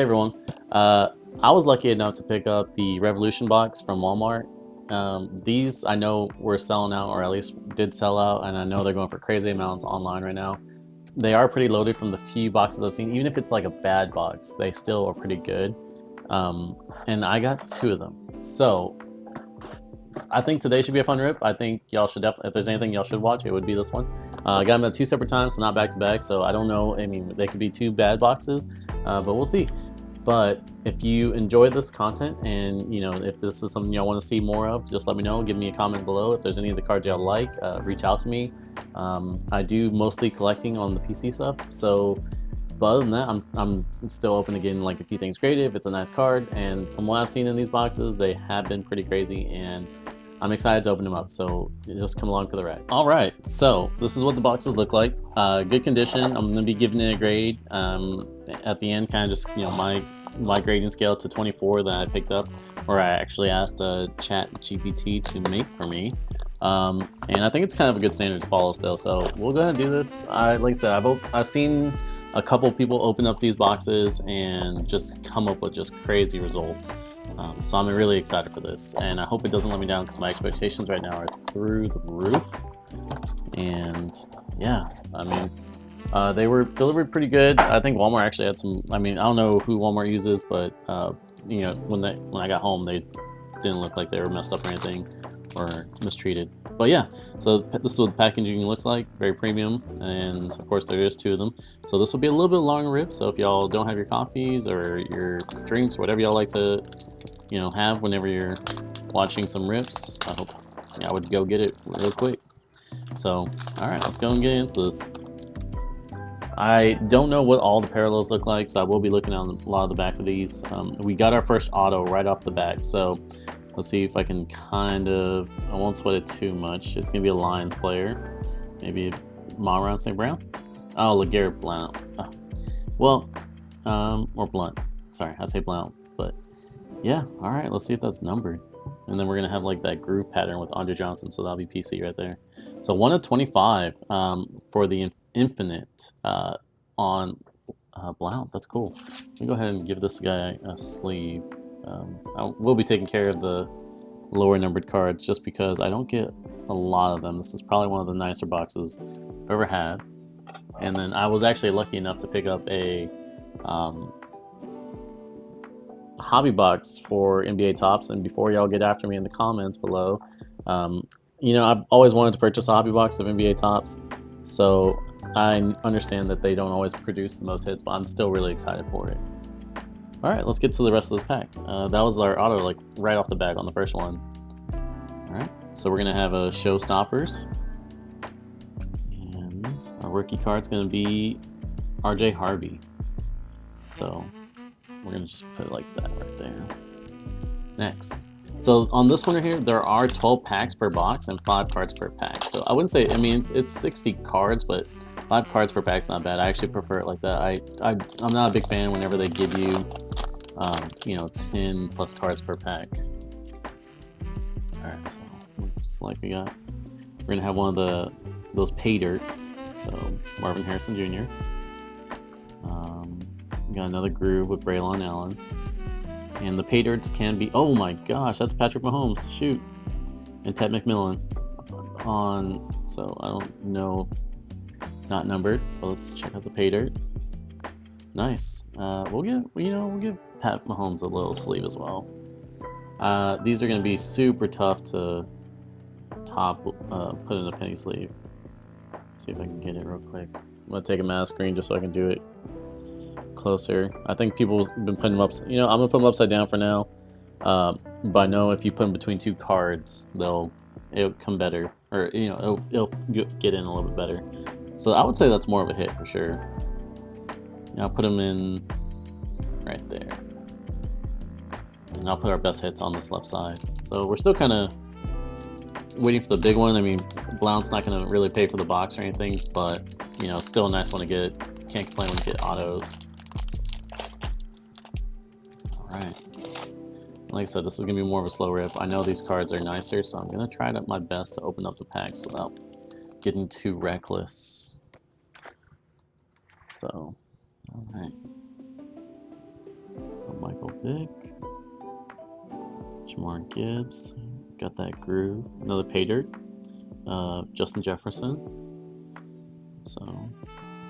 everyone. I was lucky enough to pick up the Revolution box from Walmart. These I know were selling out, or at least did sell out, and I know they're going for crazy amounts online right now. They are pretty loaded from the few boxes I've seen. Even if it's like a bad box, they still are pretty good. And I got 2 of them. So I think today should be a fun rip. I think y'all should definitely, if there's anything y'all should watch, it would be this one. I got them at 2 separate times, so not back to back. So I don't know. I mean, they could be 2 bad boxes, but we'll see. But if you enjoy this content and if this is something y'all want to see more of, just let me know. Give me a comment below. If there's any of the cards y'all like, reach out to me. I do mostly collecting on the PC stuff. So, but other than that, I'm still open to getting like a few things graded if it's a nice card. And from what I've seen in these boxes, they have been pretty crazy, and I'm excited to open them up. So just come along for the ride. All right, so this is what the boxes look like. Good condition. I'm gonna be giving it a grade at the end, kind of just my grading scale to 24 that I picked up, or I actually asked Chat GPT to make for me. And I think it's kind of a good standard to follow still. So we'll go ahead and do this. Like I said, I've seen a couple people open up these boxes and just come up with just crazy results. So I'm really excited for this, and I hope it doesn't let me down because my expectations right now are through the roof. And yeah, I mean, they were delivered pretty good. I think Walmart actually had some. I mean, I don't know who Walmart uses, but when I got home, they didn't look like they were messed up or anything or mistreated. But yeah, so this is what the packaging looks like. Very premium, and of course there is 2 of them. So this will be a little bit longer rip. So if y'all don't have your coffees or your drinks, whatever y'all like to have whenever you're watching some rips, I would go get it real quick. So all right, let's go and get into this. I don't know what all the parallels look like, so I will be looking at a lot of the back of these. We got our first auto right off the back, so let's see if I can I won't sweat it too much. It's gonna be a Lions player, maybe Monroe St. Brown. Oh, LeGarrette Blount. Oh. Well, or Blunt. Sorry, I say Blount, but yeah. All right, let's see if that's numbered. And then we're gonna have like that groove pattern with Andre Johnson, so that'll be PC right there. So 1 of 25 for the Infinite on Blount. That's cool. Let me go ahead and give this guy a sleeve. I will be taking care of the lower numbered cards just because I don't get a lot of them. This is probably one of the nicer boxes I've ever had. And then I was actually lucky enough to pick up a hobby box for NBA Topps. And before y'all get after me in the comments below, I've always wanted to purchase a hobby box of NBA Topps. So I understand that they don't always produce the most hits, but I'm still really excited for it. All right, let's get to the rest of this pack. That was our auto, like right off the bat on the first one. All right, so we're gonna have a Showstoppers, and our rookie card's gonna be RJ Harvey. So we're gonna just put it like that right there. Next. So on this one right here, there are 12 packs per box and 5 cards per pack. So I wouldn't say, I mean, it's 60 cards, but 5 cards per pack's not bad. I actually prefer it like that. I'm not a big fan whenever they give you, 10 plus cards per pack. All right, so just like we got, we're gonna have one of those pay dirts. So Marvin Harrison Jr. We got another groove with Braylon Allen. And the pay dirts can be, oh my gosh, that's Patrick Mahomes, shoot. And Ted McMillan so I don't know, not numbered, but let's check out the pay dirt. Nice. We'll give Pat Mahomes a little sleeve as well. These are gonna be super tough to put in a penny sleeve. Let's see if I can get it real quick. I'm gonna take them out of screen just so I can do it closer. I think people have been putting them up. I'm gonna put them upside down for now. But I know if you put them between 2 cards, it'll come better, or it'll get in a little bit better. So I would say that's more of a hit for sure. I'll put them in right there, and I'll put our best hits on this left side. So we're still kind of waiting for the big one. I mean, Blount's not gonna really pay for the box or anything, but still a nice one to get. Can't complain when you get autos. Alright. Like I said, this is going to be more of a slow rip. I know these cards are nicer, so I'm going to try my best to open up the packs without getting too reckless. So, alright. So Michael Vick, Jamar Gibbs, got that groove. Another pay dirt. Justin Jefferson. So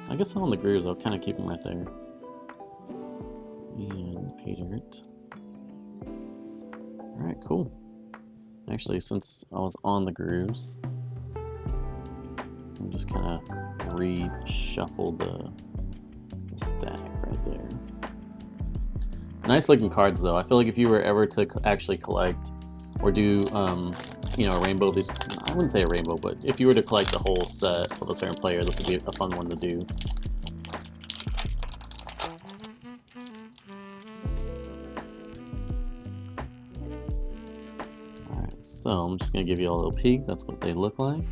I guess on the grooves, I'll kind of keep them right there. And pay dirt. All right, cool. Actually, since I was on the grooves, I'm just kind of reshuffle the stack right there. Nice looking cards though. I feel like if you were ever to actually collect or do, you know, a rainbow, these, I wouldn't say a rainbow, but if you were to collect the whole set of a certain player, this would be a fun one to do. Alright, so I'm just going to give you a little peek. That's what they look like.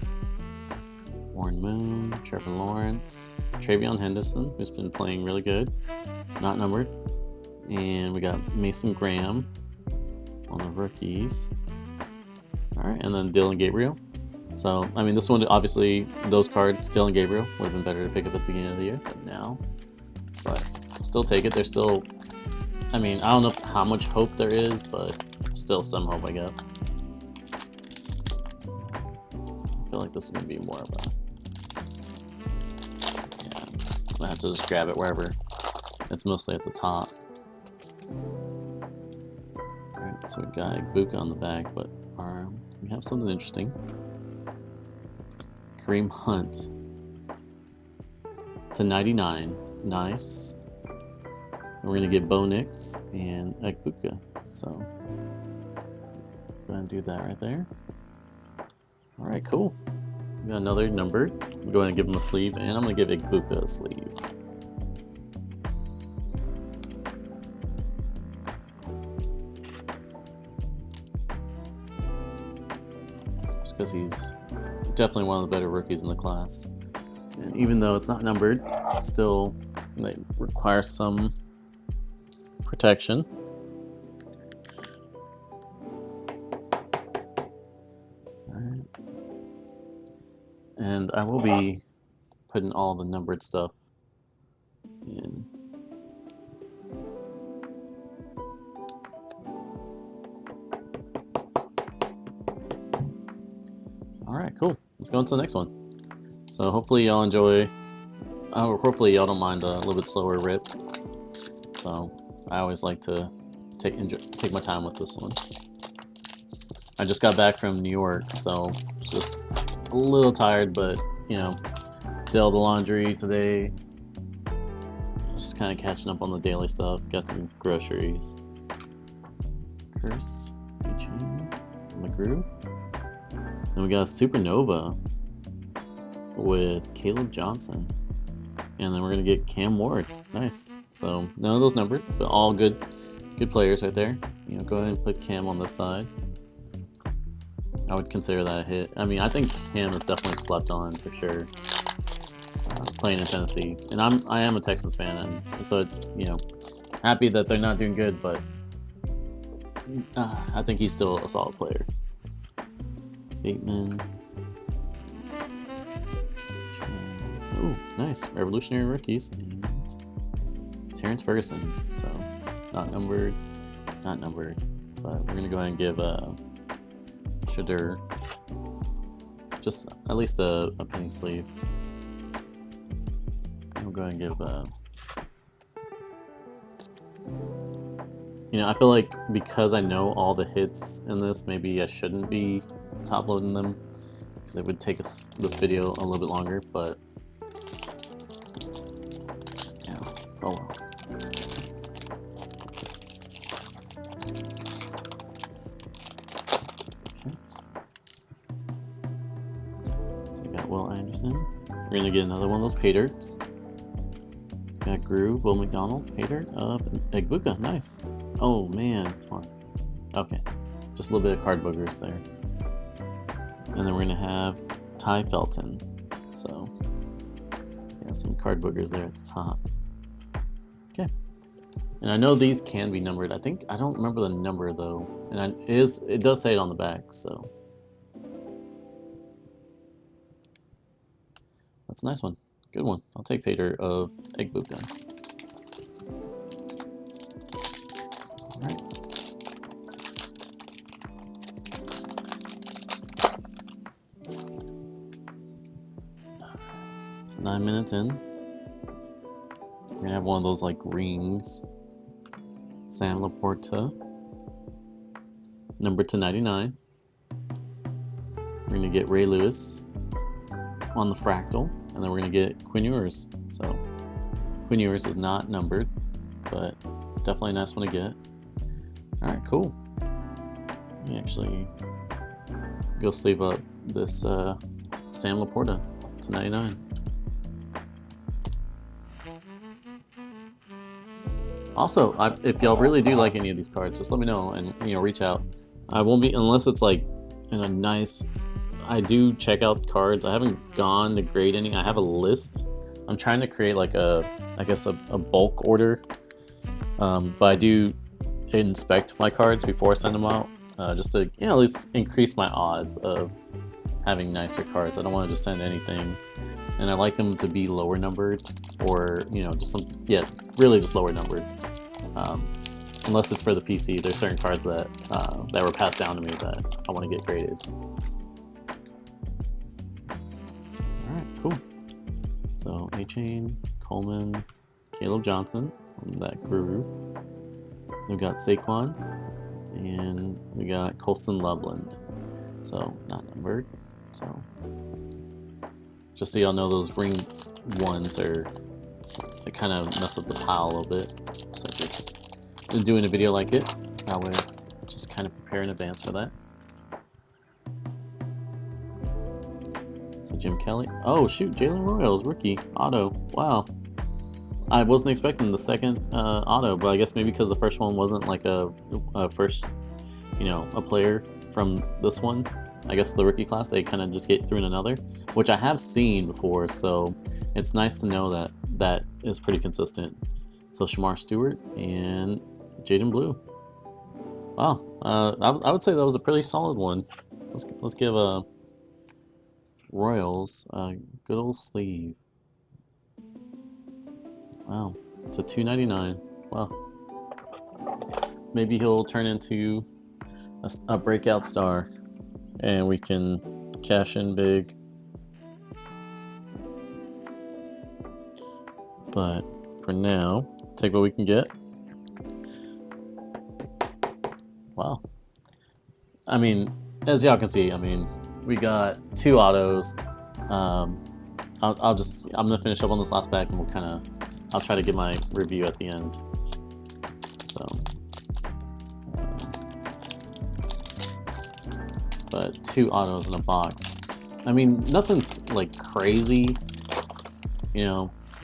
Warren Moon, Trevor Lawrence, Travion Henderson, who's been playing really good, not numbered. And we got Mason Graham on the rookies. Alright, and then Dylan Gabriel. So, I mean, this one, obviously, those cards, Dylan Gabriel, would have been better to pick up at the beginning of the year than now. But I'll still take it. There's still, I mean, I don't know how much hope there is, but still some hope, I guess. I feel like this is going to be more of a, yeah, I'm going to have to just grab it wherever. It's mostly at the top. Alright, so we got Ibuka on the back, but we have something interesting. Kareem Hunt to 99. Nice. And we're going to get Bo Nix and Ibuka. So, go ahead and do that right there. Alright, cool. We got another numbered. I'm going to give him a sleeve, and I'm going to give Ibuka a sleeve. Because he's definitely one of the better rookies in the class. And even though it's not numbered, still they require some protection. Alright. And I will be putting all the numbered stuff in. Alright, cool. Let's go on to the next one. So hopefully y'all enjoy, hopefully y'all don't mind a little bit slower rip. So I always like to take my time with this one. I just got back from New York, so just a little tired, but you know, did all the laundry today. Just kind of catching up on the daily stuff. Got some groceries. Curse, on the groove. Then we got a Supernova with Caleb Johnson. And then we're going to get Cam Ward. Nice. So none of those numbered, but all good players right there. You know, go ahead and put Cam on this side. I would consider that a hit. I mean, I think Cam is definitely slept on for sure. Playing in Tennessee. And I am a Texans fan, and so, you know, happy that they're not doing good, but I think he's still a solid player. Bateman. Oh, nice. Revolutionary rookies. And Terrence Ferguson. So, not numbered. But we're going to go ahead and give Shadur just at least a penny sleeve. We'll go ahead and give you know, I feel like because I know all the hits in this, maybe I shouldn't be top loading them because it would take us this video a little bit longer, but yeah, oh well. Okay. So we got Will Anderson. We're gonna get another one of those pay dirts. Got Groove, Will McDonald, pay dirt of Ibuka, nice. Oh man, come on. Okay, just a little bit of card boogers there. And then we're gonna have Ty Felton. So, yeah, some card boogers there at the top. Okay. And I know these can be numbered. I don't remember the number though. And it does say it on the back, so. That's a nice one. Good one. I'll take pay dirt of Ibuka. It's 9 minutes in. We're gonna have one of those like rings. Sam Laporta. Number to 99. We're gonna get Ray Lewis on the fractal, and then we're gonna get Quinn Ewers. So Quinn Ewers is not numbered, but definitely a nice one to get. All right, cool. Let me actually go sleeve up this Sam Laporta to 99. Also, if y'all really do like any of these cards, just let me know and reach out. I won't be, unless it's like in a nice. I do check out cards. I haven't gone to grade any. I have a list. I'm trying to create like I guess a bulk order, but I do inspect my cards before I send them out, just to at least increase my odds of having nicer cards. I don't want to just send anything, and I like them to be lower numbered, or just some really just lower numbered. Unless it's for the PC, there's certain cards that that were passed down to me that I want to get graded. All right, cool. So A-Chain, Coleman, Caleb Johnson from that crew. We got Saquon, and we got Colston Loveland. So not numbered. So just so y'all know, those ring ones they kind of mess up the pile a little bit. So just doing a video like it, that way just kind of prepare in advance for that. So Jim Kelly. Oh shoot, Jalen Royals, rookie, auto. Wow. I wasn't expecting the second auto, but I guess maybe because the first one wasn't like a first, a player from this one. I guess the rookie class, they kind of just get through in another, which I have seen before, so it's nice to know that that is pretty consistent. So Shamar Stewart and Jaden Blue. Wow, I would say that was a pretty solid one. Let's give Royals a good old sleeve. Wow, it's a $2.99. Wow, maybe he'll turn into a breakout star, and we can cash in big. But for now, take what we can get. Wow. I mean, as y'all can see, we got 2 autos. I'm gonna finish up on this last pack, and I'll try to get my review at the end. So, but 2 autos in a box. Nothing's like crazy.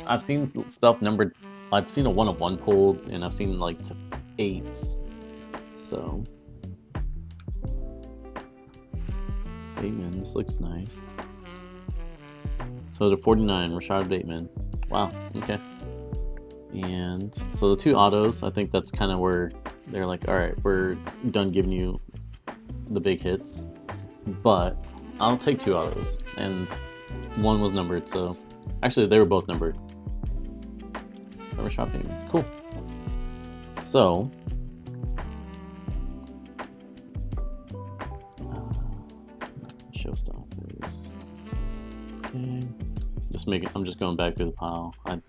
I've seen stuff numbered. I've seen a 1-of-1 pulled, and I've seen like to 8s. So, Bateman, this looks nice. So to 49, Rashad Bateman. Wow. Okay. And so the 2 autos, I think that's kind of where they're like, all right, we're done giving you the big hits, but I'll take 2 autos, and 1 was numbered. So actually, they were both numbered. So Rashad Bateman. Cool. So showstoppers. Okay. I'm just going back through the pile. I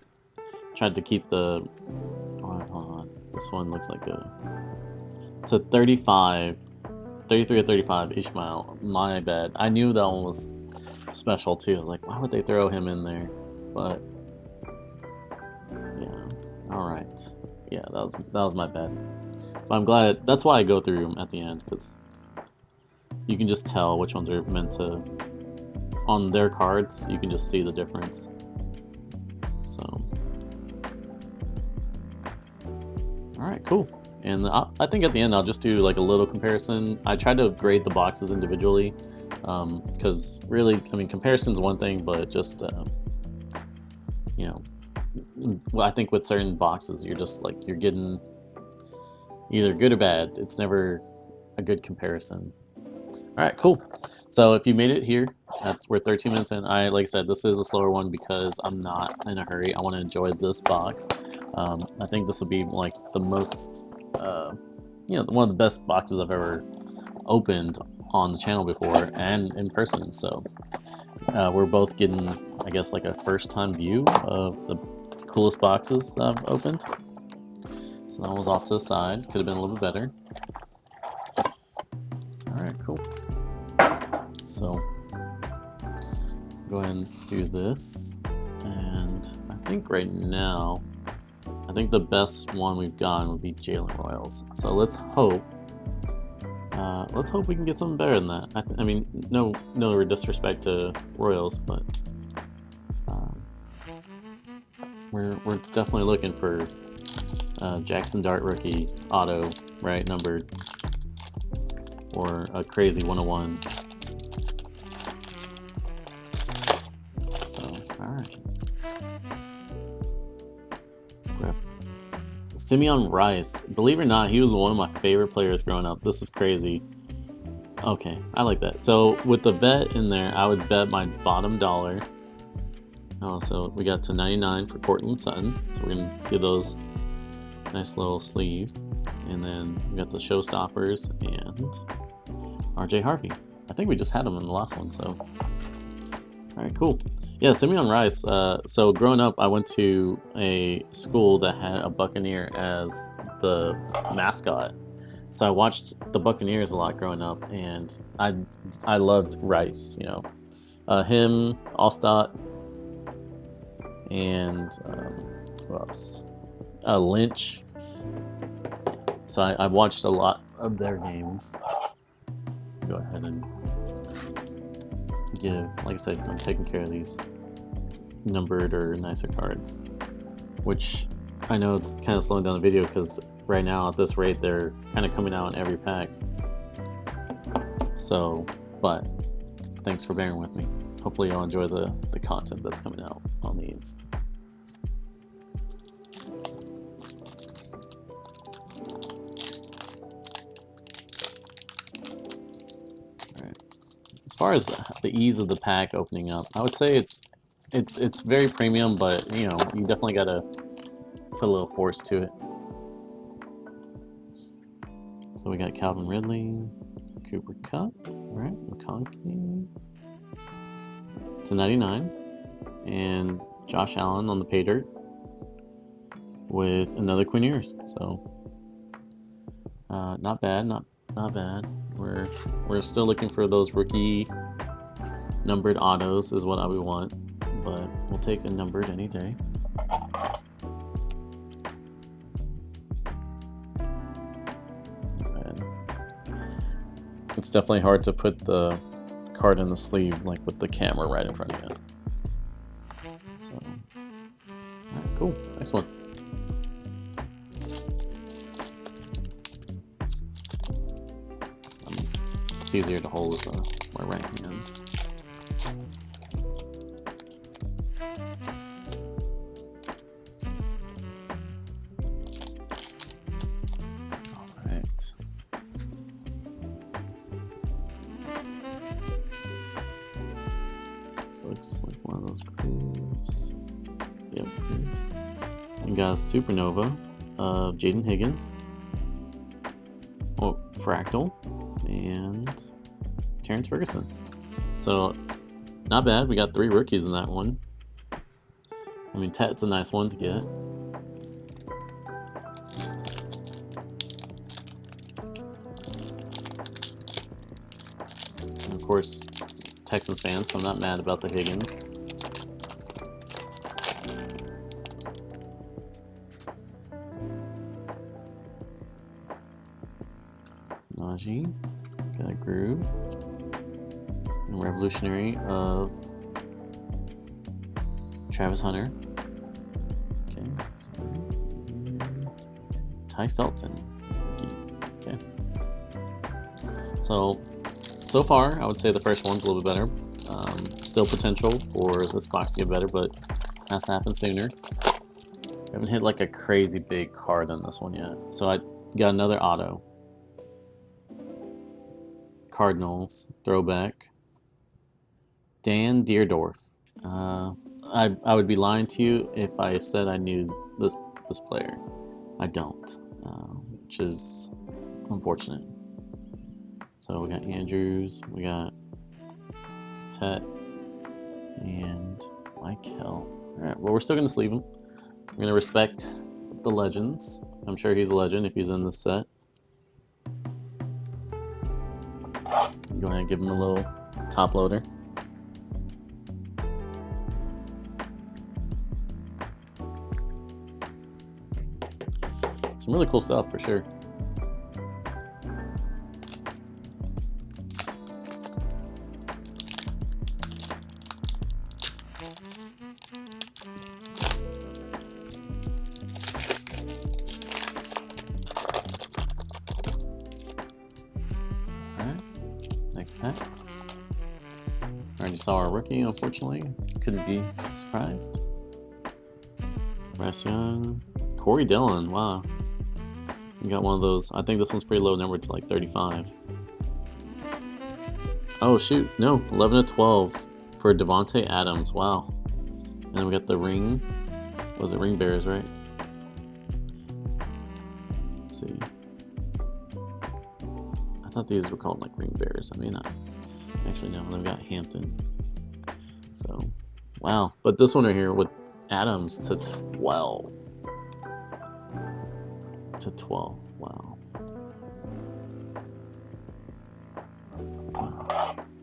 tried to keep the. Hold on. This one looks like it's a 35, 33 or 35 Ishmael. My bad. I knew that one was special too. I was like, why would they throw him in there? But yeah. All right. Yeah, that was my bad. But I'm glad. That's why I go through them at the end, because you can just tell which ones are meant to. On their cards, you can just see the difference. So, all right, cool. And I think at the end I'll just do like a little comparison. I tried to grade the boxes individually, because really, comparison's one thing, but just I think with certain boxes, you're just like you're getting either good or bad. It's never a good comparison. All right, cool. So if you made it here, we're 13 minutes in. Like I said, this is a slower one because I'm not in a hurry. I want to enjoy this box. I think this will be like the most, one of the best boxes I've ever opened on the channel before and in person. So we're both getting I guess like a first time view of the coolest boxes that I've opened. So that was off to the side. Could have been a little bit better. Alright, cool. So go ahead and do this. And I think right now, I think the best one we've gotten would be Jalen Royals. So let's hope we can get something better than that. I mean, no disrespect to Royals, but we're definitely looking for Jackson Dart rookie auto, right, numbered, or a crazy 101. So, all right. Simeon Rice, believe it or not, he was one of my favorite players growing up. This is crazy. Okay, I like that. So with the vet in there, I would bet my bottom dollar. Oh, so we got to 99 for Cortland Sutton. So we're gonna give those nice little sleeve, and then we got the Showstoppers and RJ Harvey. I think we just had him in the last one. So, all right, cool. Yeah, Simeon Rice. So growing up, I went to a school that had a Buccaneer as the mascot. So I watched the Buccaneers a lot growing up, and I loved Rice. You know, him, Allstott, and who else? Lynch. So I watched a lot of their games. Go ahead and give, like I said, I'm taking care of these numbered or nicer cards, which I know it's kind of slowing down the video because right now at this rate they're kind of coming out in every pack. So, but thanks for bearing with me. Hopefully you'll enjoy the content that's coming out on these. As far as the ease of the pack opening up, I would say it's very premium, but you know, you definitely gotta put a little force to it. So we got Calvin Ridley, Cooper Kupp, right? McConkey to 99, and Josh Allen on the pay dirt with another Quinn Ewers. So not bad, not bad. We're still looking for those rookie numbered autos is what I would want, but we'll take a numbered any day. It's definitely hard to put the card in the sleeve like with the camera right in front of you. So, alright, cool. Next one. It's easier to hold with my right hand. Alright. This looks like one of those crews. Yep, crews. We got a Supernova of Jaden Higgins. Oh, Fractal. And Terrence Ferguson. So not bad. We got 3 rookies in that one. I mean, Tet's a nice one to get. And of course, Texans fans, so I'm not mad about the Higgins. Najee. Got a Groove and Revolutionary of Travis Hunter. Okay, Ty Felton. Okay. So far, I would say the first one's a little bit better. Still potential for this box to get better, but has to happen sooner. I haven't hit like a crazy big card on this one yet. So I got another auto. Cardinals throwback. Dan Deerdorf. I would be lying to you if I said I knew this player. I don't, which is unfortunate. So we got Andrews, we got Tet, and Like hell. Alright, well, we're still going to sleeve him. We're going to respect the legends. I'm sure he's a legend if he's in this set. Go ahead and give him a little top loader. Some really cool stuff for sure. Alright, next pack. Already saw our rookie, unfortunately. Couldn't be surprised. Bryce Young. Corey Dillon, wow. We got one of those. I think this one's pretty low number to like 35. Oh shoot, no, 11 to 12 for Devontae Adams, wow. And then we got the ring. Was it ring bearers, right? Let's see. I thought these were called like ring bearers. I mean, actually no, then we got Hampton. So, wow. But this one right here with Adams to 12. To 12, wow.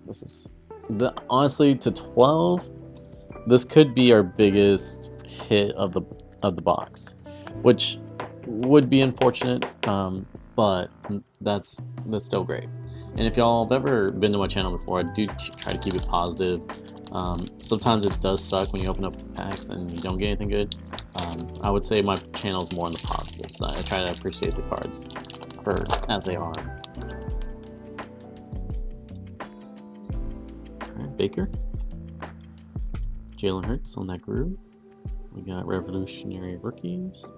This is honestly to 12. This could be our biggest hit of the box, which would be unfortunate, but that's still great. And if y'all have ever been to my channel before, I do try to keep it positive. Sometimes it does suck when you open up packs and you don't get anything good. I would say my channel is more on the positive side. I try to appreciate the cards for as they are. Alright, Baker. Jalen Hurts on that group. We got revolutionary rookies.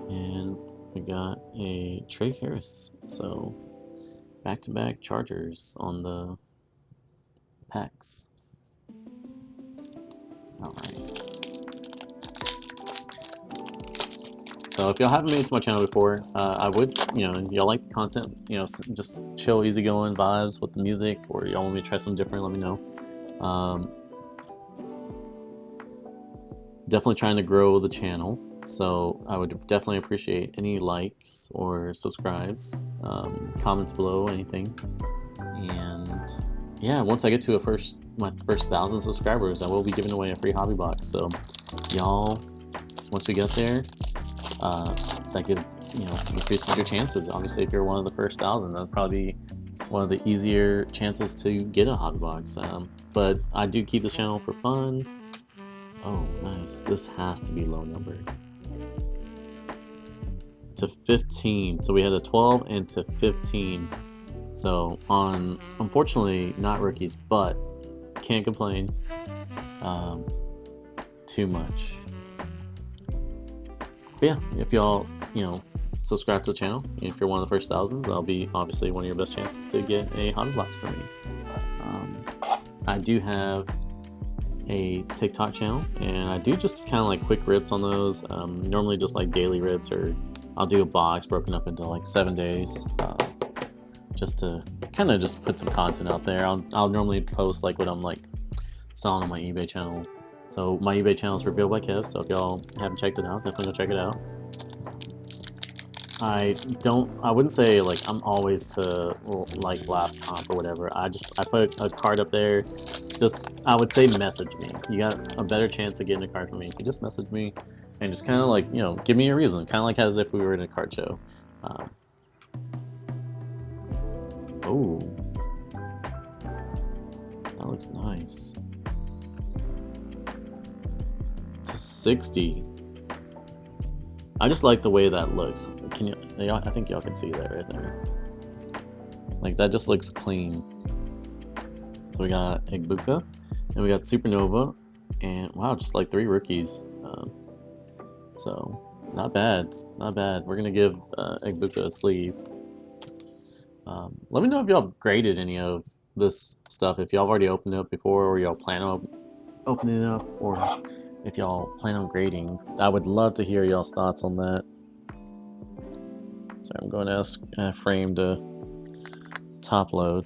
And we got a Trey Harris. So back-to-back Chargers on the packs. Alright. So if y'all haven't made it to my channel before, I would, y'all like the content, just chill, easygoing vibes with the music, or y'all want me to try something different, let me know. Definitely trying to grow the channel, so I would definitely appreciate any likes or subscribes, comments below, anything. And yeah, once I get to my first 1,000 subscribers, I will be giving away a free hobby box. So y'all, once we get there, that gives, increases your chances. Obviously, if you're one of the first 1,000, that'll probably be one of the easier chances to get a hobby box. But I do keep this channel for fun. Oh, nice. This has to be low number. To 15. So we had a 12 and to 15. So on, unfortunately, not rookies, but can't complain too much. But yeah, if y'all, subscribe to the channel, if you're one of the first 1,000s, that'll be obviously one of your best chances to get a hobby box from me. I do have a TikTok channel, and I do just kind of like quick rips on those. Normally just like daily rips, or I'll do a box broken up into like 7 days, just to kind of just put some content out there. I'll normally post like what I'm like selling on my eBay channel. So my eBay channel is Revealed by Kev, so if y'all haven't checked it out, definitely go check it out. I wouldn't say like I'm always to like last comp or whatever. I put a card up there. Just, I would say message me. You got a better chance of getting a card from me if you just message me and just kind of like, give me a reason. Kind of like as if we were in a card show. Oh, that looks nice. To 60. I just like the way that looks. I think y'all can see that right there. Like, that just looks clean. So we got Egbuka, and we got Supernova, and wow, just like 3 rookies. So not bad, not bad. We're gonna give Egbuka a sleeve. Let me know if y'all graded any of this stuff. If y'all have already opened it up before, or y'all plan on opening it up, or if y'all plan on grading. I would love to hear y'all's thoughts on that. So I'm going to ask Frame to top load.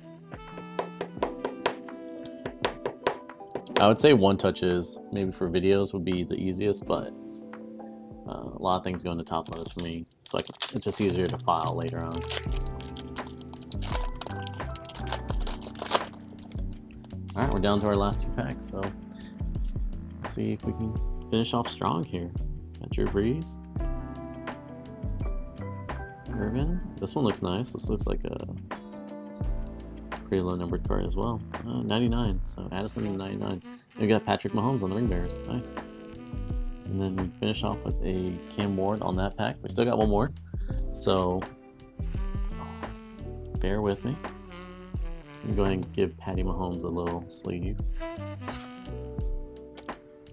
I would say one touches maybe for videos would be the easiest, but a lot of things go into top loaders for me, so it's just easier to file later on. All right, we're down to our last 2 packs, so let's see if we can finish off strong here. Got Drew Brees, Irvin. This one looks nice. This looks like a pretty low numbered card as well. 99. So Addison and 99. And we got Patrick Mahomes on the Ring Bearers. Nice. And then we finish off with a Cam Ward on that pack. We still got one more, so bear with me. I'm going to give Patty Mahomes a little sleeve.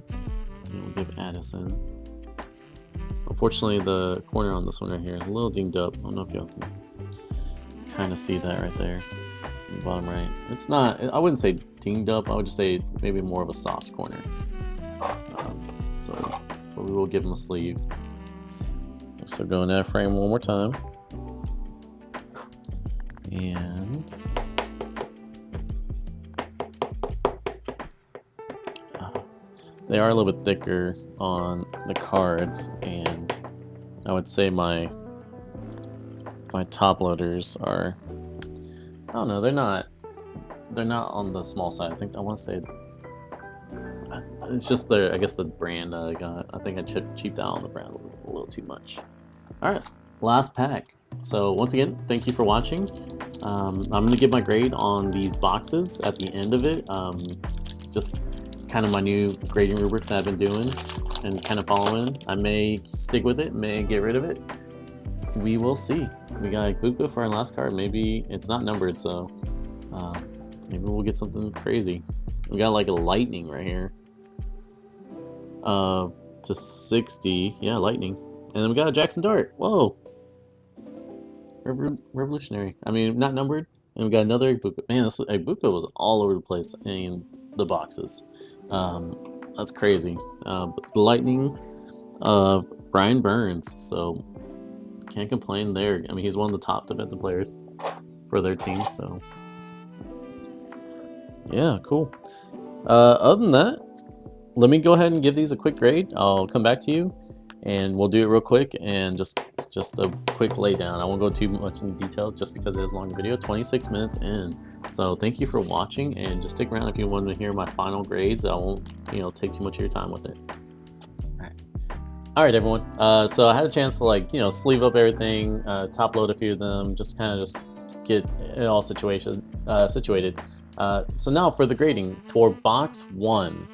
And we'll give Addison. Unfortunately, the corner on this one right here is a little dinged up. I don't know if y'all can kind of see that right there in the bottom right. It's not, I wouldn't say dinged up, I would just say maybe more of a soft corner. But we will give him a sleeve. So go in that frame one more time. And they are a little bit thicker on the cards, and I would say my top loaders are, I don't know, they're not on the small side. I want to say it's just I guess the brand I got. I think I cheaped out on the brand a little too much. All right, last pack. So once again, thank you for watching. I'm gonna give my grade on these boxes at the end of it. Just kind of my new grading rubric that I've been doing and kind of following. I may stick with it, may get rid of it. We will see. We got Buka for our last card. Maybe it's not numbered, so maybe we'll get something crazy. We got like a lightning right here. To 60, yeah, lightning. And then we got a Jackson Dart. Whoa, revolutionary. I mean, not numbered. And we got another Buka. Man, this Buka was all over the place in the boxes. That's crazy. But the lightning of Brian Burns, so can't complain there. I mean, he's one of the top defensive players for their team, so yeah, cool. Other than that, let me go ahead and give these a quick grade. I'll come back to you and we'll do it real quick and just a quick lay down. I won't go too much in detail just because it is a long video, 26 minutes in. So thank you for watching, and just stick around if you want to hear my final grades. I won't, take too much of your time with it. All right, everyone. So I had a chance to sleeve up everything, top load a few of them, just get it all situated. So now for the grading for box 1.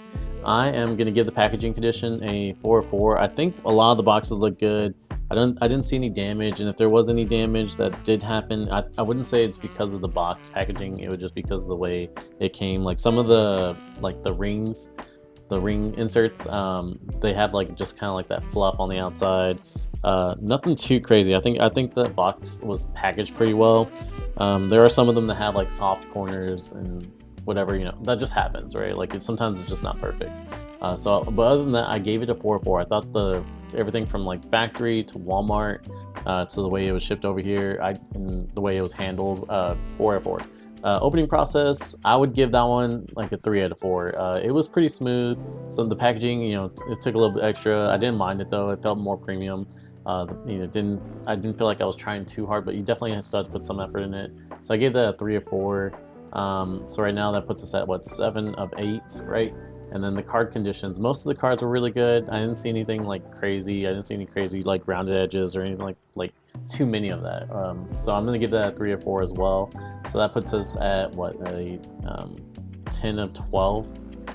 I am going to give the packaging condition a 4/4. I think a lot of the boxes look good. I didn't see any damage, and if there was any damage that did happen, I wouldn't say it's because of the box packaging. It was just because of the way it came. Like some of the rings, the ring inserts, they have just kind of like that fluff on the outside. Nothing too crazy. I think the box was packaged pretty well. There are some of them that have soft corners and whatever, that just happens, right? Sometimes it's just not perfect. But other than that, I gave it a 4/4. I thought everything from factory to Walmart to the way it was shipped over here, and the way it was handled, 4/4. Opening process, I would give that one a 3 out of 4. It was pretty smooth. So the packaging, it took a little bit extra. I didn't mind it though. It felt more premium. I didn't feel like I was trying too hard, but you definitely still have to put some effort in it. So I gave that a 3 of 4. So right now that puts us at 7 of 8, right? And then the card conditions, most of the cards were really good. I didn't see anything crazy. I didn't see any crazy rounded edges or anything like too many of that. So I'm gonna give that a 3 or 4 as well. So that puts us at a 10 of 12.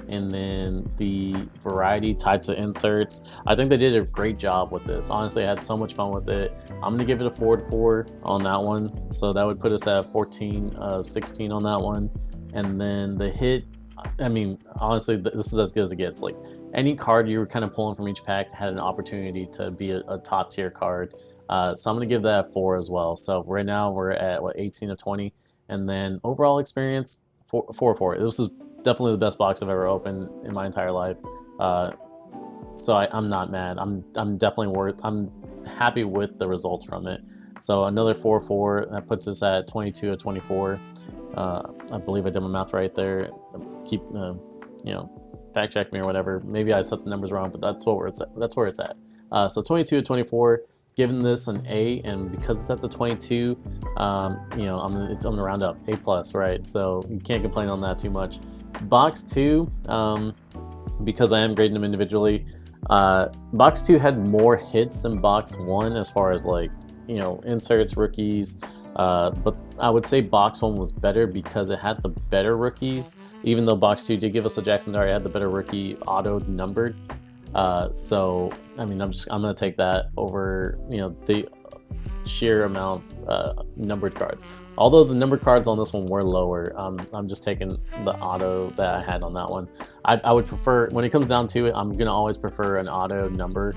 And then the variety types of inserts, I think they did a great job with this. Honestly, I had so much fun with it. I'm gonna give it a 4/4 on that one. So that would put us at 14 of 16 on that one. And then the hit, I mean, honestly, this is as good as it gets. Any card you were kind of pulling from each pack had an opportunity to be a top tier card. So I'm gonna give that a 4 as well. So right now we're at 18 of 20. And then overall experience, 4/4. This is definitely the best box I've ever opened in my entire life. So I'm not mad. I'm happy with the results from it. So another 4/4, that puts us at 22 of 24. I believe I did my math right there. Keep fact check me or whatever. Maybe I set the numbers wrong, but that's where it's at. That's where it's at. So 22 to 24, giving this an A, and because it's at the 22, you know, I'm gonna round up A plus, right? So you can't complain on that too much. Box 2, because I am grading them individually, box 2 had more hits than box 1 as far as like, you know, inserts, rookies, but I would say box 1 was better because it had the better rookies. Even though box 2 did give us a Jackson Dart, it had the better rookie auto numbered. So I mean, I'm gonna take that over, you know, the sheer amount numbered cards. Although the numbered cards on this one were lower, I'm just taking the auto that I had on that one. I would prefer, when it comes down to it, I'm gonna always prefer an auto number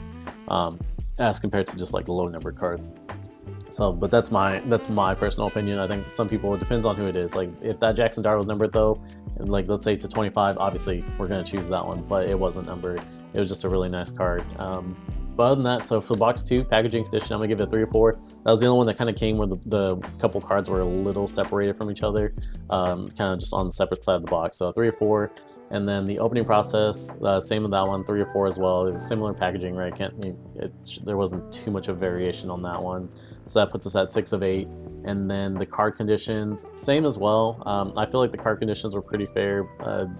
as compared to just like low numbered cards. So, but that's my personal opinion. I think some people, it depends on who it is. Like if that Jackson Dart was numbered though, and like let's say to 25, obviously we're gonna choose that one, but it wasn't numbered. It was just a really nice card. But other than that, so for box 2, packaging condition, I'm gonna give it a 3 or 4. That was the only one that kind of came where the couple cards were a little separated from each other, kind of just on the separate side of the box. So 3 or 4. And then the opening process, same with that one, 3 or 4 as well. It's similar packaging, right? There wasn't too much of variation on that one. So that puts us at 6 of 8. And then the card conditions, same as well. I feel like the card conditions were pretty fair.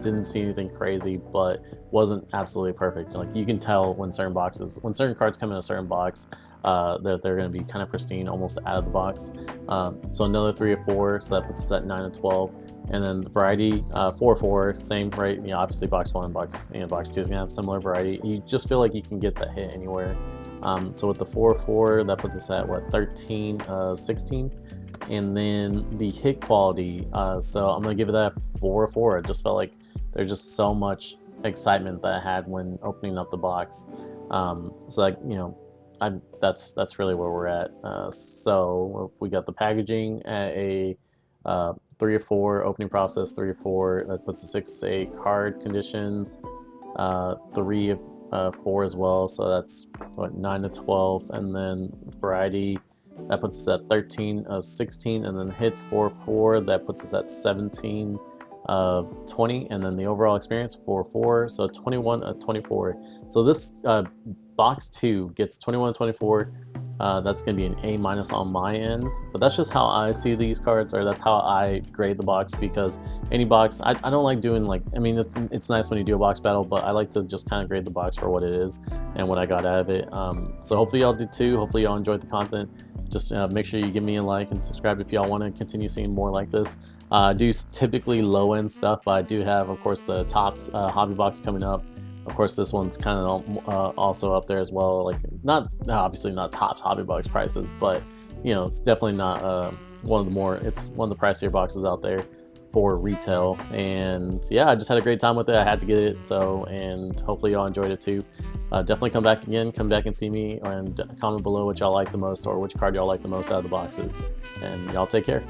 Didn't see anything crazy, but wasn't absolutely perfect. Like you can tell when certain cards come in a certain box, that they're going to be kind of pristine, almost out of the box. So another 3 or 4, so that puts us at 9 of 12. And then the variety, 4 or 4, same, right? You know, obviously box 1 and box 2 is gonna have similar variety. You just feel like you can get that hit anywhere. So with the 4 or 4, that puts us at what, 13 of 16. And then the hit quality, so I'm gonna give it that 4 or 4. It just felt like there's just so much excitement that I had when opening up the box. So like, you know, that's really where we're at. So we got the packaging at a 3 or 4, opening process 3 or 4, that puts a 6 to 8. Card conditions 3 of 4 as well, so that's what, 9 to 12. And then variety, that puts us at 13 of 16. And then hits 4 of 4, that puts us at 17 of 20. And then the overall experience 4 of 4, so 21 of 24. So this box 2 gets 21 of 24. That's going to be an A- on my end, but that's just how I see these cards, or that's how I grade the box, because any box, I don't like doing, like, I mean, it's nice when you do a box battle, but I like to just kind of grade the box for what it is and what I got out of it. So hopefully y'all did too. Hopefully y'all enjoyed the content. Just make sure you give me a like and subscribe if y'all want to continue seeing more like this. I do typically low end stuff, but I do have, of course, the Tops hobby box coming up. Of course, this one's kind of also up there as well. Like, obviously not Tops hobby box prices, but you know, it's definitely not it's one of the pricier boxes out there for retail. And yeah, I just had a great time with it. I had to get it, so, and hopefully y'all enjoyed it too. Definitely come back and see me, and comment below what y'all like the most, or which card y'all like the most out of the boxes. And y'all take care.